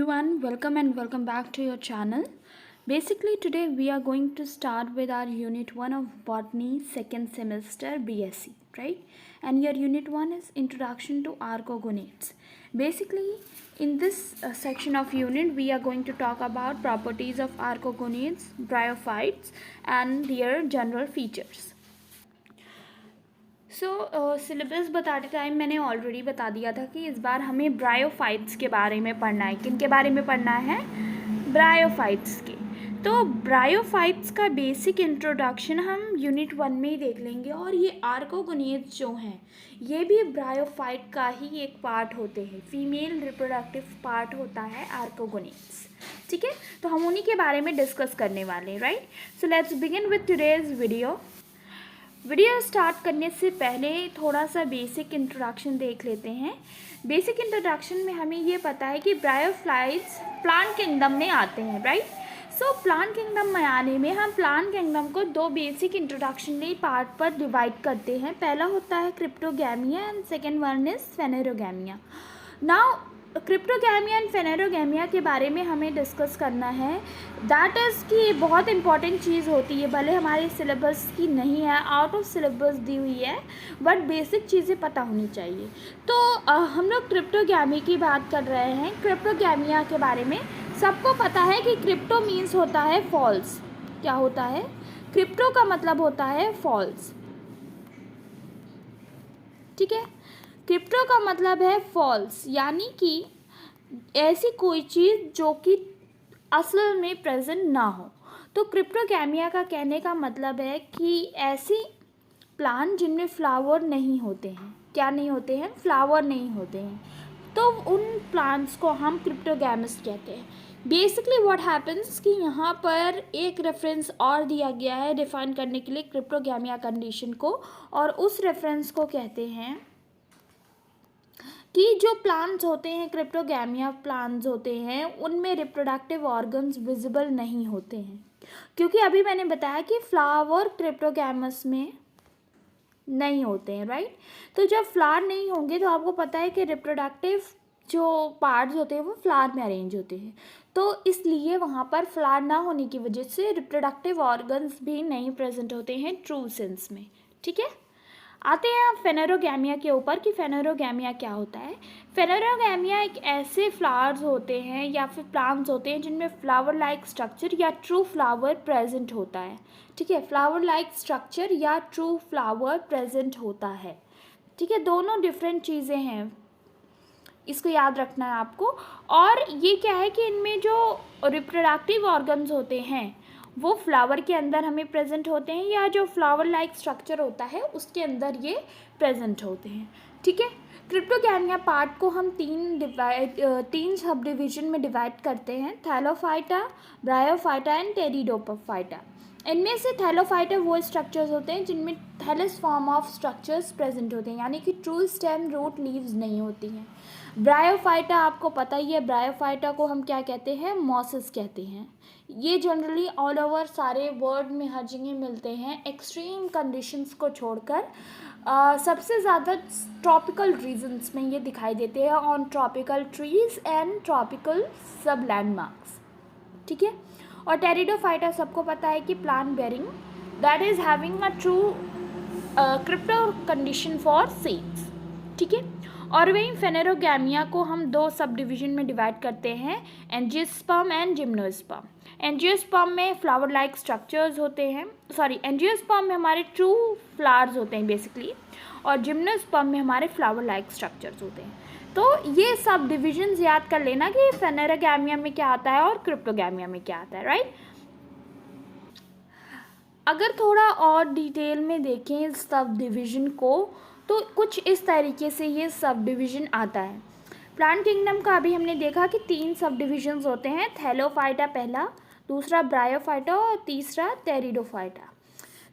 everyone, welcome and welcome back to your channel. Basically today we are going to start with our unit 1 of botany second semester BSc, right? And your unit 1 is introduction to archegonids. Basically in this section of unit we are going to talk about properties of archegonids, bryophytes and their general features. Syllabus बताते time मैंने already बता दिया था कि इस बार हमें bryophytes के बारे में पढ़ना है. किन के बारे में पढ़ना है? ब्रायोफाइट्स के. तो ब्रायोफाइट्स का बेसिक इंट्रोडक्शन हम यूनिट 1 में ही देख लेंगे. और ये आर्कोगोनिड्स जो हैं ये भी ब्रायोफाइट का ही एक पार्ट होते हैं. फीमेल रिप्रोडक्टिव पार्ट होता है आर्कोगोनिड्स. ठीक है, तो हम उन्हीं के बारे में डिस्कस करने वाले हैं, right? So let's begin with today's video start करने से पहले थोड़ा सा बेसिक इंट्रोडक्शन देख लेते हैं. बेसिक इंट्रोडक्शन में हमें ये पता है कि ब्रायोफाइट्स प्लांट किंगडम में आते हैं, राइट? सो प्लांट किंगडम में आने में हम प्लांट किंगडम को दो बेसिक इंट्रोडक्शनरी पार्ट पर डिवाइड करते हैं. पहला होता है cryptogamia and second one is phanerogamia. Now cryptogamia and phanerogamia के बारे में हमें डिस्कस करना है. दैट इज़ कि बहुत इंपॉर्टेंट चीज़ होती है, भले हमारे सिलेबस की नहीं है, आउट ऑफ सिलेबस दी हुई है, बट बेसिक चीज़ें पता होनी चाहिए. तो हम लोग क्रिप्टोगैमी की बात कर रहे हैं. क्रिप्टोगैमिया के बारे में सबको पता है कि क्रिप्टो मीन्स होता है फॉल्स. क्या होता है? क्रिप्टो का मतलब होता है फॉल्स. ठीक है, क्रिप्टो का मतलब है फॉल्स, यानी कि ऐसी कोई चीज़ जो कि असल में प्रेजेंट ना हो. तो क्रिप्टोगैमिया का कहने का मतलब है कि ऐसी प्लांट जिनमें फ्लावर नहीं होते हैं. क्या नहीं होते हैं? फ्लावर नहीं होते हैं. तो उन प्लांट्स को हम क्रिप्टोगैमस कहते हैं. बेसिकली व्हाट हैपन्स कि यहाँ पर एक रेफरेंस और दिया गया है डिफाइन करने के लिए क्रिप्टोगैमिया कंडीशन को, और उस रेफरेंस को कहते हैं कि जो प्लांट्स होते हैं, क्रिप्टोगैमिया प्लांट्स होते हैं, उनमें रिप्रोडक्टिव ऑर्गन्स विजिबल नहीं होते हैं. क्योंकि अभी मैंने बताया कि फ्लावर क्रिप्टोगैमस में नहीं होते हैं, राइट? तो जब फ्लावर नहीं होंगे तो आपको पता है कि रिप्रोडक्टिव जो पार्ट्स होते हैं वो फ्लावर में अरेंज होते हैं. तो इसलिए वहाँ पर फ्लावर ना होने की वजह से रिप्रोडक्टिव ऑर्गन्स भी नहीं प्रेजेंट होते हैं ट्रू सेंस में. ठीक है, आते हैं आप फेनेरोगैमिया के ऊपर कि फेनेरोगैमिया क्या होता है. फेनेरोगैमिया एक ऐसे फ्लावर्स होते हैं या फिर प्लांट्स होते हैं जिनमें फ्लावर लाइक स्ट्रक्चर या ट्रू फ्लावर प्रेजेंट होता है. ठीक है, फ्लावर लाइक स्ट्रक्चर या ट्रू फ्लावर प्रेजेंट होता है. ठीक है, दोनों डिफरेंट चीज़ें हैं, इसको याद रखना है आपको. और ये क्या है कि इनमें जो रिप्रोडक्टिव ऑर्गन्स होते हैं वो फ्लावर के अंदर हमें प्रेजेंट होते हैं, या जो फ्लावर लाइक स्ट्रक्चर होता है उसके अंदर ये प्रेजेंट होते हैं. ठीक है, क्रिप्टोगैमिया पार्ट को हम तीन सब डिवीजन में डिवाइड करते हैं: थैलोफाइटा, ब्रायोफाइटा एंड टेरिडोफाइटा. इनमें से थैलोफाइटा वो स्ट्रक्चर्स होते हैं जिनमें thallus form of structures present होते हैं, यानी कि ट्रू स्टेम, रूट, लीव्स नहीं होती हैं. ब्रायोफाइटा आपको पता ही है, ब्रायोफाइटा को हम क्या कहते हैं? मॉसेस कहते हैं. ये जनरली ऑल ओवर सारे वर्ल्ड में हर जगह मिलते हैं, एक्सट्रीम कंडीशंस को छोड़कर. सबसे ज़्यादा ट्रॉपिकल रीजन्स में ये दिखाई देते हैं, on tropical trees and tropical sub landmarks. ठीक है, और टेरिडोफाइटा सबको पता है कि plant bearing, that is having a true crypto condition for seeds. ठीक है, और वहीं फेनेरोगैमिया को हम दो सब डिवीजन में डिवाइड करते हैं: एंजियोस्पर्म एंड जिम्नोस्पर्म. एंजियोस्पर्म में फ्लावर लाइक स्ट्रक्चर्स होते हैं, एंजियोस्पर्म में हमारे ट्रू फ्लावर्स होते हैं बेसिकली, और जिम्नोस्पर्म में हमारे फ्लावर लाइक स्ट्रक्चर्स होते हैं. तो ये सब डिविजन्स याद कर लेना कि फेनेरोगैमिया में क्या आता है और क्रिप्टोगैमिया में क्या आता है, राइट? अगर थोड़ा और डिटेल में देखें इस सब डिवीज़न को तो कुछ इस तरीके से ये सब डिवीज़न आता है. प्लांट किंगडम का अभी हमने देखा कि तीन सब डिविजन्स होते हैं: थैलोफाइटा पहला, दूसरा ब्रायोफाइटा और तीसरा टेरिडोफाइटा.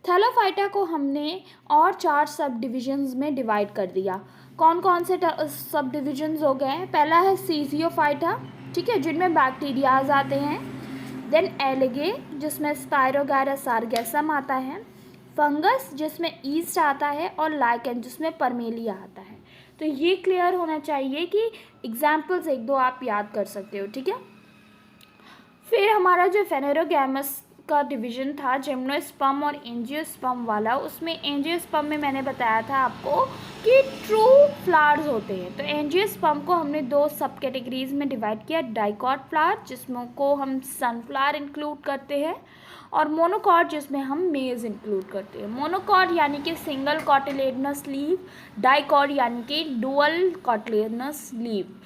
थैलोफाइटा को हमने और 4 सब डिविजन्स में डिवाइड कर दिया. कौन कौन से सब डिविजन्स हो गए हैं? पहला है सीजियोफाइटा, ठीक है, जिनमें बैक्टीरियाज आते हैं. देन एलिगे, जिसमें स्पायरोगैरस सार्गेसम आता है. फंगस, जिसमें ईस्ट आता है, और लाइकेन, जिसमें परमेलिया आता है. तो ये क्लियर होना चाहिए कि एग्जाम्पल्स एक दो आप याद कर सकते हो, ठीक है। फिर हमारा जो फेनेरोगैमस का डिवीजन था जिम्नोस्पर्म और एंजियोस्पर्म वाला, उसमें एंजियोस्पर्म में मैंने बताया था आपको कि ट्रू फ्लावर्स होते हैं। तो एंजियोस्पर्म को हमने दो सब कैटेगरीज में डिवाइड किया, डाइकॉट फ्लावर जिसमें को हम सनफ्लावर इंक्लूड करते हैं, और मोनोकॉट जिसमें हम मेज इंक्लूड करते हैं। मोनोकॉट यानी कि सिंगल कॉटिलेडनस लीव, डाइकॉट यानी कि डुअल कॉटिलेडनस लीव।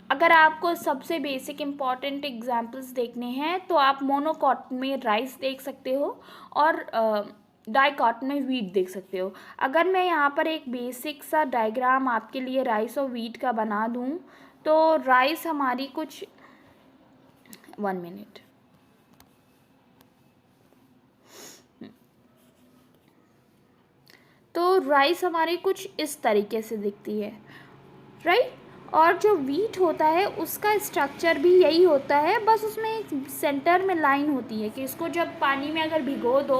अगर आपको सबसे बेसिक इम्पॉर्टेंट एग्जांपल्स देखने हैं तो आप मोनोकॉट में राइस देख सकते हो और डाइकॉट में वीट देख सकते हो। अगर मैं यहाँ पर एक बेसिक सा डायग्राम आपके लिए राइस और वीट का बना दूँ तो राइस हमारी कुछ 1 मिनट, तो राइस हमारी कुछ इस तरीके से दिखती है, राइट। और जो वीट होता है उसका स्ट्रक्चर भी यही होता है, बस उसमें एक सेंटर में लाइन होती है कि इसको जब पानी में अगर भिगो दो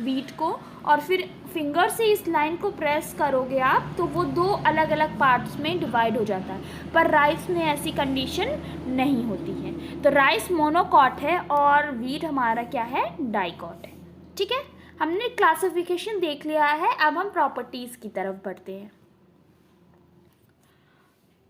वीट को और फिर फिंगर से इस लाइन को प्रेस करोगे आप तो वो दो अलग अलग पार्ट्स में डिवाइड हो जाता है। पर राइस में ऐसी कंडीशन नहीं होती है। तो राइस मोनोकॉट है और वीट हमारा क्या है, डाइकॉट है, ठीक है। हमने क्लासिफिकेशन देख लिया है, अब हम प्रॉपर्टीज़ की तरफ बढ़ते हैं।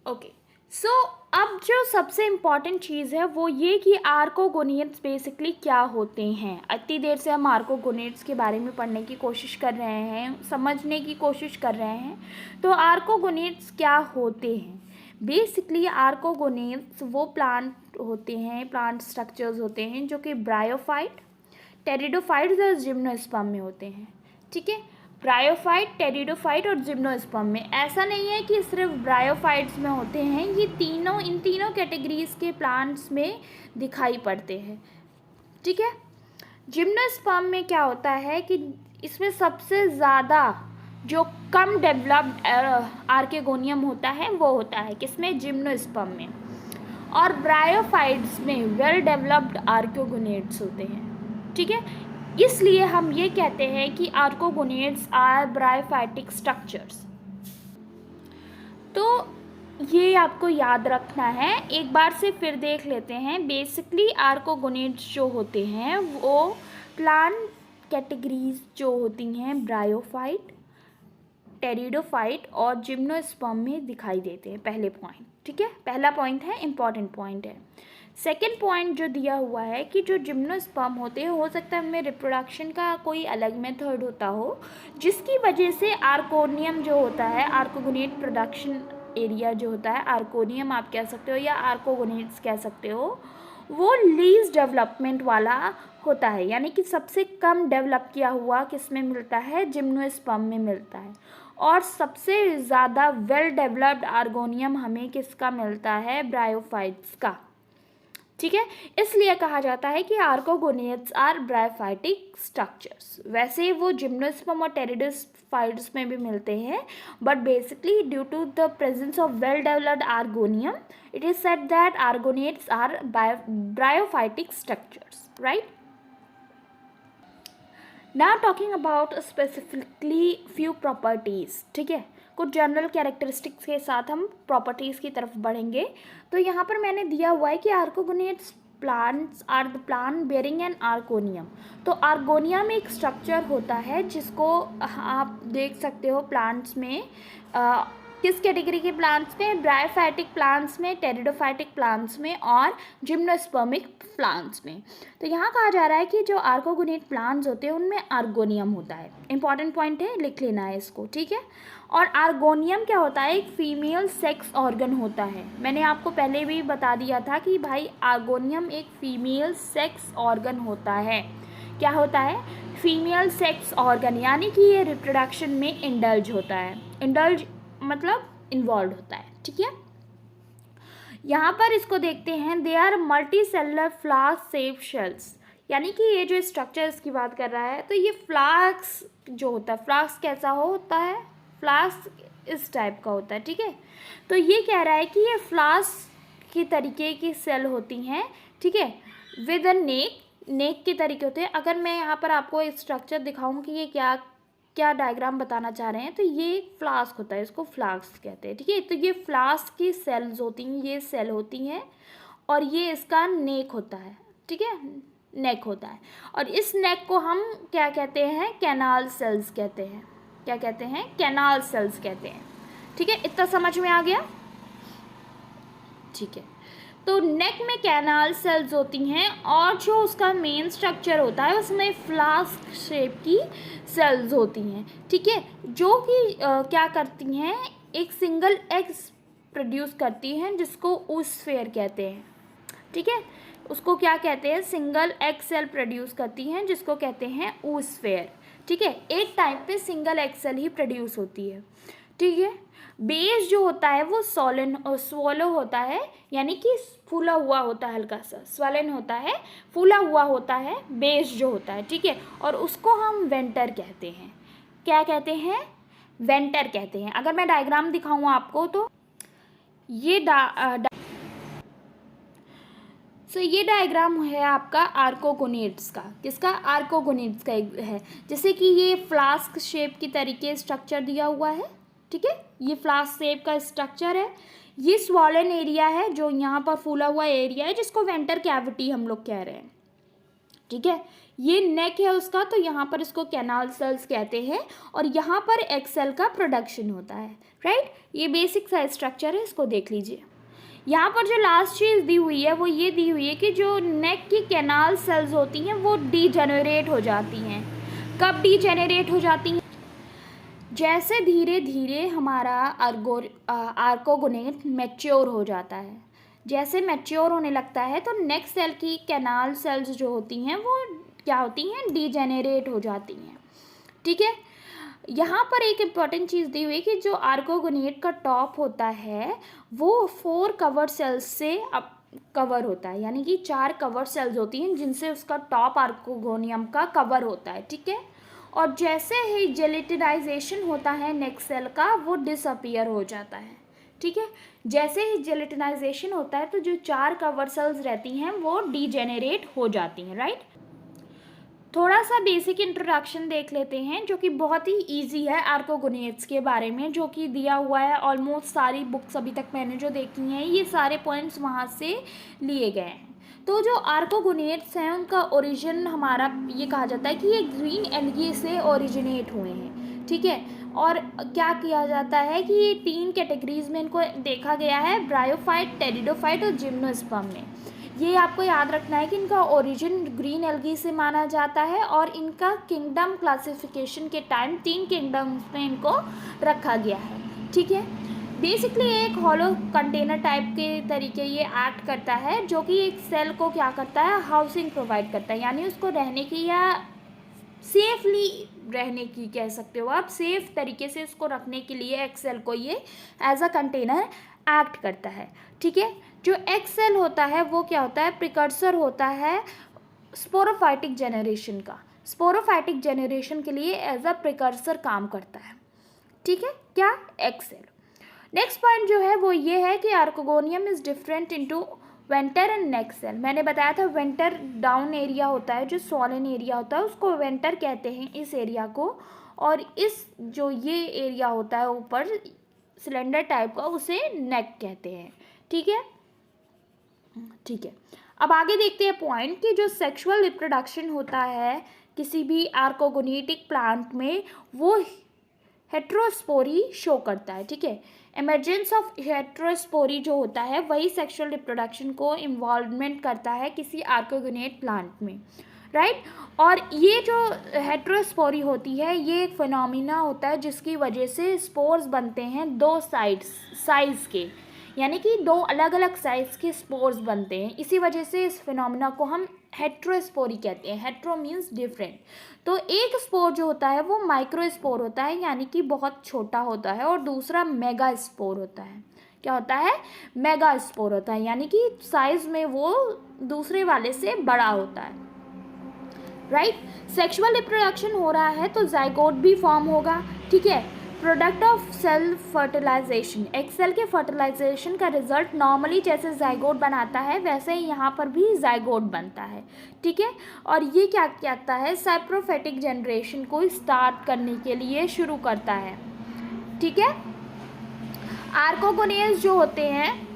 ओके, सो अब जो सबसे इम्पॉर्टेंट चीज़ है वो ये कि आर्कोगोनेट्स बेसिकली क्या होते हैं। इतनी देर से हम आर्कोगोनेट्स के बारे में पढ़ने की कोशिश कर रहे हैं, समझने की कोशिश कर रहे हैं। तो आर्कोगोनेट्स क्या होते हैं? बेसिकली आर्कोगोनेट्स वो प्लांट होते हैं, प्लांट स्ट्रक्चर्स होते हैं जो कि ब्रायोफाइट, टेरिडोफाइट्स और जिम्नोस्पर्म में होते हैं, ठीक है। ब्रायोफाइट, टेरिडोफाइट और जिम्नोस्पर्म में। ऐसा नहीं है कि सिर्फ ब्रायोफाइट्स में होते हैं, ये तीनों इन तीनों कैटेगरीज के प्लांट्स में दिखाई पड़ते हैं, ठीक है। जिम्नोस्पर्म में क्या होता है कि इसमें सबसे ज़्यादा जो कम डेवलप्ड आर्केगोनियम होता है वो होता है किसमें, जिम्नोस्पर्म में। और ब्रायोफाइट्स में वेल डेवलप्ड आर्कोगोनेट्स होते हैं, ठीक है। इसलिए हम ये कहते हैं कि आर्कोगोनेट्स आर ब्रायोफाइटिक स्ट्रक्चर्स। तो ये आपको याद रखना है, एक बार से फिर देख लेते हैं। बेसिकली आर्कोगोनेट्स जो होते हैं वो प्लांट कैटेगरीज जो होती हैं ब्रायोफाइट, टेरिडोफाइट और जिम्नोस्पर्म में दिखाई देते हैं, पहले पॉइंट, ठीक है। पहला पॉइंट है, इंपॉर्टेंट पॉइंट है। सेकेंड पॉइंट जो दिया हुआ है कि जो जिम्नोस्पर्म होते हैं, हो सकता है उनमें रिप्रोडक्शन का कोई अलग मेथड होता हो जिसकी वजह से आर्कोनियम जो होता है, आर्कोगोनेट प्रोडक्शन एरिया जो होता है, आर्कोनियम आप कह सकते हो या आर्कोगोनेट्स कह सकते हो, वो लीस्ट डेवलपमेंट वाला होता है। यानी कि सबसे कम डेवलप किया हुआ किस में मिलता है, जिम्नोस्पर्म में मिलता है। और सबसे ज़्यादा वेल डेवलप्ड आर्गोनियम हमें किसका मिलता है, ब्रायोफाइट्स का, ठीक है। इसलिए कहा जाता है कि आर्कोगोनेट्स आर ब्रायोफाइटिक स्ट्रक्चर्स। वैसे वो जिम्नोस्पर्म और टेरिडोफाइट्स में भी मिलते हैं, but basically due to the presence of well developed archegonium it is said that archegoniates are bryophytic structures, right. Now talking about specifically few properties, ठीक है। कुछ जनरल कैरेक्टरिस्टिक्स के साथ हम प्रॉपर्टीज़ की तरफ बढ़ेंगे। तो यहाँ पर मैंने दिया हुआ है कि archegoniates plants are the plant bearing an archegonium. तो आर्गोनियम एक स्ट्रक्चर होता है जिसको आप देख सकते हो प्लांट्स में, किस कैटेगरी के प्लांट्स में, ब्रायोफाइटिक प्लांट्स में, टेरिडोफाइटिक प्लांट्स में और जिम्नोस्पर्मिक प्लांट्स में। तो यहाँ कहा जा रहा है कि जो आर्कोगोनेट प्लांट्स होते हैं उनमें आर्गोनियम होता है। इंपॉर्टेंट पॉइंट है, लिख लेना है इसको, ठीक है। और आर्गोनियम क्या होता है, एक फीमेल सेक्स ऑर्गन होता है। मैंने आपको पहले भी बता दिया था कि भाई आर्गोनियम एक फीमेल सेक्स ऑर्गन होता है। क्या होता है, फीमेल सेक्स ऑर्गन, यानी कि ये रिप्रोडक्शन में इंडल्ज होता है। इंडल्ज मतलब इन्वॉल्व होता है, ठीक है। यहाँ पर इसको देखते हैं, they are multi cellular flask shape cells. यानी कि ये जो स्ट्रक्चर इसकी बात कर रहा है, तो ये फ्लास्क जो होता है, फ्लास्क कैसा होता है, फ्लास्क इस टाइप का होता है, ठीक है। तो ये कह रहा है कि ये फ्लास्क की तरीके की सेल होती हैं, ठीक है, विद अ नेक के तरीके होते हैं। अगर मैं यहाँ पर आपको एक स्ट्रक्चर दिखाऊँ कि ये क्या क्या डायग्राम बताना चाह रहे हैं, तो ये एक फ्लास्क होता है, इसको फ्लास्क कहते हैं, ठीक है। तो ये फ्लास्क की सेल्स होती हैं, ये सेल होती हैं, और ये इसका नेक होता है, ठीक है, नेक होता है। और इस नेक को हम क्या कहते हैं, कैनाल सेल्स कहते हैं। क्या कहते हैं, कैनाल सेल्स कहते हैं, ठीक है। इतना समझ में आ गया, ठीक है। तो नेक में कैनाल सेल्स होती हैं, और जो उसका मेन स्ट्रक्चर होता है उसमें फ्लास्क शेप की सेल्स होती हैं, ठीक है, जो कि क्या करती हैं, एक सिंगल एग्स प्रोड्यूस करती हैं जिसको oosphere कहते हैं, ठीक है। उसको क्या कहते हैं, सिंगल एग सेल प्रोड्यूस करती हैं जिसको कहते हैं oosphere, ठीक है। एक टाइम पे सिंगल एग सेल ही प्रोड्यूस होती है, ठीक है। बेस जो होता है वो स्वॉलो होता है, यानी कि फूला हुआ होता है, हल्का सा स्वलन होता है, फूला हुआ होता है बेस जो होता है, ठीक है। और उसको हम वेंटर कहते हैं। क्या कहते हैं, वेंटर कहते हैं। अगर मैं डायग्राम दिखाऊं आपको तो ये डायग्राम है आपका आर्कोगोनेट्स का। किसका, आर्कोगोनेट्स का है। जैसे कि ये फ्लास्क शेप की तरीके स्ट्रक्चर दिया हुआ है, ठीक है, ये फ्लास्क शेप का स्ट्रक्चर है। ये स्वॉलन एरिया है, जो यहाँ पर फूला हुआ एरिया है, जिसको वेंटर कैविटी हम लोग कह रहे हैं, ठीक है। ये नेक है उसका, तो यहाँ पर इसको कैनाल सेल्स कहते हैं, और यहाँ पर एग सेल का प्रोडक्शन होता है, राइट। ये बेसिक सा स्ट्रक्चर है, इसको देख लीजिए। यहाँ पर जो लास्ट चीज़ दी हुई है वो ये दी हुई है कि जो नेक की कैनाल सेल्स होती हैं वो डीजेनरेट हो जाती हैं। कब डीजेनरेट हो जाती हैं, जैसे धीरे धीरे हमारा आर्कोगोनेट मैच्योर हो जाता है। जैसे मैच्योर होने लगता है तो नेक्स्ट सेल की कैनाल सेल्स जो होती हैं वो क्या होती हैं, डीजेनरेट हो जाती हैं, ठीक है। यहाँ पर एक इम्पॉर्टेंट चीज़ दी हुई है कि जो आर्कोगोनेट का टॉप होता है वो 4 कवर सेल्स से कवर होता है, यानी कि 4 कवर सेल्स होती हैं जिनसे उसका टॉप आर्कोगोनियम का कवर होता है, ठीक है। और जैसे ही जेलेटिनाइजेशन होता है नेक्स्ट सेल का, वो डिसअपीयर हो जाता है, ठीक है। जैसे ही जेलेटिनाइजेशन होता है तो जो 4 कवर सेल्स रहती हैं वो डीजेनरेट हो जाती हैं, राइट। थोड़ा सा बेसिक इंट्रोडक्शन देख लेते हैं, जो कि बहुत ही इजी है आर्कोगोनेट्स के बारे में, जो कि दिया हुआ है। ऑलमोस्ट सारी बुक्स अभी तक मैंने जो देखी हैं ये सारे पॉइंट्स वहाँ से लिए गए हैं। तो जो आर्कोगोनेट्स हैं उनका ओरिजिन हमारा ये कहा जाता है कि ये ग्रीन एल्गी से ओरिजिनेट हुए हैं, ठीक है। और क्या किया जाता है कि ये 3 कैटेगरीज में इनको देखा गया है, ब्रायोफाइट, टेरिडोफाइट और जिम्नोस्पर्म में। ये आपको याद रखना है कि इनका ओरिजिन ग्रीन एल्गी से माना जाता है, और इनका किंगडम क्लासिफिकेशन के टाइम 3 किंगडम्स में इनको रखा गया है, ठीक है। बेसिकली एक हॉलो कंटेनर टाइप के तरीके ये एक्ट करता है, जो कि एक सेल को क्या करता है, हाउसिंग प्रोवाइड करता है, यानी उसको रहने की या सेफली रहने की कह सकते हो आप, सेफ तरीके से उसको रखने के लिए एक सेल को ये एज अ कंटेनर एक्ट करता है, ठीक है। जो एग सेल होता है वो क्या होता है, प्रिकर्सर होता है स्पोरोफाइटिक जेनरेशन का। स्पोरोफाइटिक जेनरेशन के लिए एज अ प्रिकर्सर काम करता है, ठीक है, क्या, एग सेल। नेक्स्ट पॉइंट जो है वो ये है कि archegonium is different into venter and neck cell. मैंने बताया था वेंटर डाउन एरिया होता है, जो स्वॉलन एरिया होता है उसको वेंटर कहते हैं इस एरिया को, और इस जो ये एरिया होता है ऊपर सिलेंडर टाइप का उसे नेक कहते हैं, ठीक है, ठीक है। अब आगे देखते हैं पॉइंट कि जो सेक्सुअल रिप्रोडक्शन होता है किसी भी आर्कोगोनेटिक प्लांट में वो हेट्रोस्पोरी शो करता है, ठीक है। इमर्जेंस ऑफ हेट्रोस्पोरी जो होता है वही सेक्सुअल रिप्रोडक्शन को इन्वॉल्वमेंट करता है किसी आर्कोगोनेट प्लांट में, राइट। और ये जो हेट्रोस्पोरी होती है ये एक फिनोमिना होता है जिसकी वजह से स्पोर्स बनते हैं 2 साइज़ के, यानी कि 2 अलग अलग साइज़ के स्पोर्स बनते हैं। इसी वजह से इस फिनोमिना को हम हेट्रोस्पोरी कहते हैं। Hetero means different. तो एक स्पोर जो होता है वो माइक्रोस्पोर होता है, यानी कि बहुत छोटा होता है, और दूसरा मेगा स्पोर होता है। क्या होता है, मेगा स्पोर होता है, यानी कि साइज में वो दूसरे वाले से बड़ा होता है, राइट। सेक्सुअल रिप्रोडक्शन हो रहा है तो जाइगोट भी फॉर्म होगा, ठीक है। प्रोडक्ट ऑफ सेल फर्टिलाइजेशन, एक सेल के फर्टिलाइजेशन का रिजल्ट नॉर्मली जैसे जाइगोट बनाता है वैसे ही यहाँ पर भी जाइगोट बनता है, ठीक है। और ये क्या कहता है, सैप्रोफेटिक जनरेशन को स्टार्ट करने के लिए शुरू करता है, ठीक है। आर्कोगोनेज जो होते हैं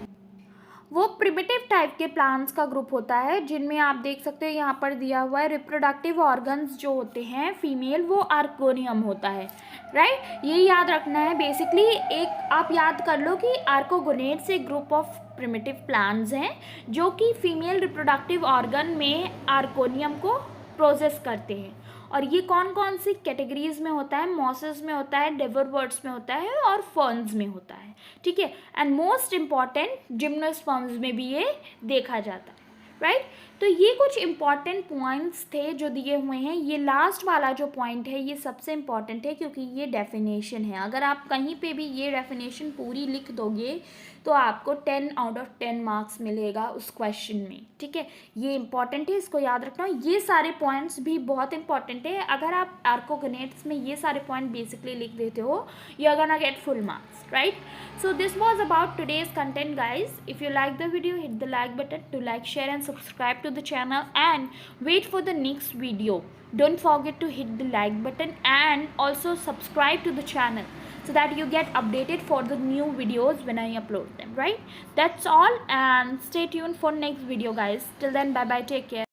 वो प्रिमिटिव टाइप के प्लांट्स का ग्रुप होता है, जिनमें आप देख सकते हो यहाँ पर दिया हुआ है रिप्रोडक्टिव ऑर्गन्स जो होते हैं फीमेल, वो आर्कोनियम होता है, राइट। ये याद रखना है बेसिकली, एक आप याद कर लो कि आर्कोगोनेट्स एक ग्रुप ऑफ प्रिमिटिव प्लांट्स हैं जो कि फीमेल रिप्रोडक्टिव ऑर्गन में आर्कोनियम को प्रोसेस करते हैं। और ये कौन कौन सी कैटेगरीज में होता है, मॉसेस में होता है, डेवरबर्ड्स में होता है और फर्न्स में होता है, ठीक है। एंड मोस्ट इम्पॉर्टेंट जिम्नोस्पर्म्स में भी ये देखा जाता है, राइट। तो ये कुछ इंपॉर्टेंट पॉइंट्स थे जो दिए हुए हैं। ये लास्ट वाला जो पॉइंट है ये सबसे इम्पॉर्टेंट है क्योंकि ये डेफिनेशन है। अगर आप कहीं पे भी ये डेफिनेशन पूरी लिख दोगे तो आपको 10 आउट ऑफ 10 मार्क्स मिलेगा उस क्वेश्चन में, ठीक है। ये इंपॉर्टेंट है, इसको याद रखना। ये सारे पॉइंट्स भी बहुत इंपॉर्टेंट है। अगर आप आर्कोगोनेट्स में ये सारे पॉइंट बेसिकली लिख देते हो, you are gonna get full marks, right? So this was about today's content, guys. If you like the video, hit the like button to like, share and subscribe to the channel and wait for the next video. Don't forget to hit the like button and also subscribe to the channel so that you get updated for the new videos when I upload them, right? That's all, and stay tuned for next video, guys. Till then, bye bye, take care.